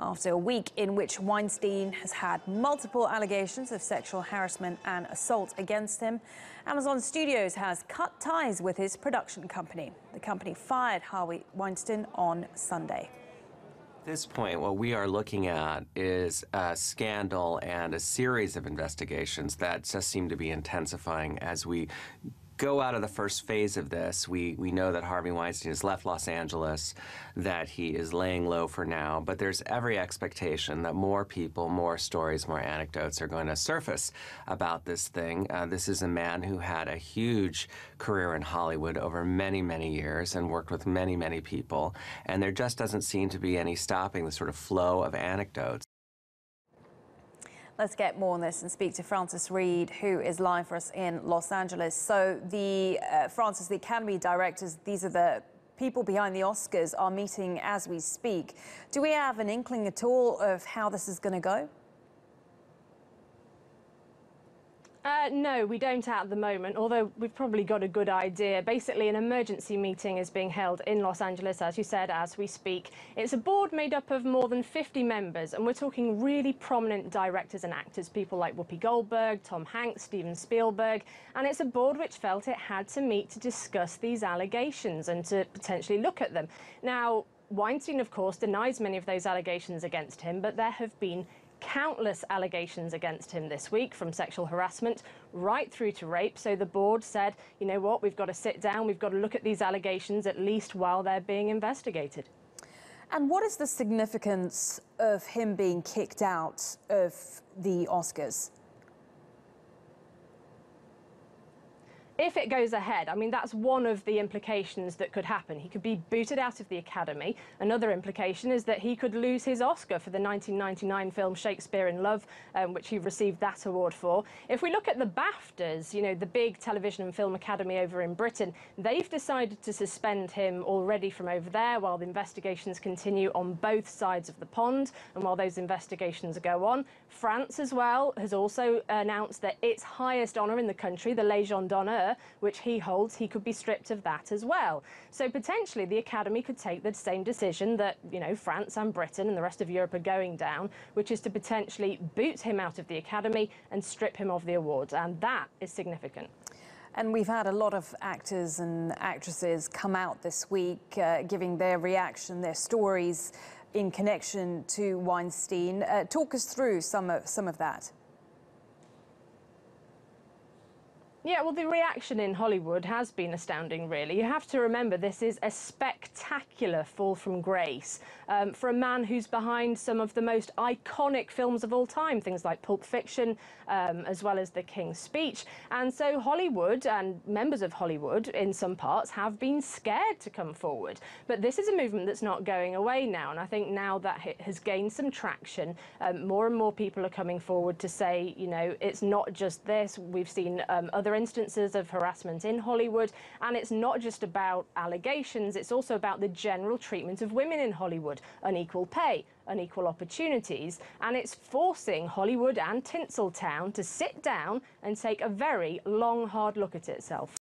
after a week in which Weinstein has had multiple allegations of sexual harassment and assault against him. Amazon Studios has cut ties with his production company. The company fired Harvey Weinstein on Sunday. At this point, what we are looking at is a scandal and a series of investigations that just seem to be intensifying as we go out of the first phase of this. We know that Harvey Weinstein has left Los Angeles, that he is laying low for now, but there's every expectation that more people, more stories, more anecdotes are going to surface about this thing. This is a man who had a huge career in Hollywood over many, many years and worked with many, many people, and there just doesn't seem to be any stopping the sort of flow of anecdotes. Let's get more on this and speak to Francis Reed, who is live for us in Los Angeles. So Francis, the Academy directors, these are the people behind the Oscars, are meeting as we speak. Do we have an inkling at all of how this is going to go? No, we don't at the moment, although we've probably got a good idea. Basically, an emergency meeting is being held in Los Angeles, as you said, as we speak. It's a board made up of more than 50 members, and we're talking really prominent directors and actors, people like Whoopi Goldberg, Tom Hanks, Steven Spielberg, and it's a board which felt it had to meet to discuss these allegations and to potentially look at them. Now, Weinstein, of course, denies many of those allegations against him, but there have been countless allegations against him this week, from sexual harassment right through to rape. So the board said, you know what, we've got to sit down, we've got to look at these allegations at least while they're being investigated. And what is the significance of him being kicked out of the Oscars? If it goes ahead, I mean, that's one of the implications that could happen. He could be booted out of the Academy. Another implication is that he could lose his Oscar for the 1999 film Shakespeare in Love, which he received that award for. If we look at the BAFTAs, you know, the big television and film academy over in Britain, they've decided to suspend him already from over there while the investigations continue on both sides of the pond. And while those investigations go on, France as well has also announced that its highest honour in the country, the Légion d'honneur, which he holds, he could be stripped of that as well. So potentially the Academy could take the same decision that, you know, France and Britain and the rest of Europe are going down, which is to potentially boot him out of the Academy and strip him of the awards. And that is significant. And we've had a lot of actors and actresses come out this week giving their reaction, their stories in connection to Weinstein. Talk us through some of that. Yeah, well, the reaction in Hollywood has been astounding, really. You have to remember this is a spectacular fall from grace for a man who's behind some of the most iconic films of all time, things like Pulp Fiction, as well as The King's Speech. And so Hollywood and members of Hollywood, in some parts, have been scared to come forward. But this is a movement that's not going away now. And I think now that it has gained some traction, more and more people are coming forward to say, you know, it's not just this. We've seen other instances of harassment in Hollywood, and it's not just about allegations, it's also about the general treatment of women in Hollywood, unequal pay, unequal opportunities, and it's forcing Hollywood and Tinseltown to sit down and take a very long, hard look at itself.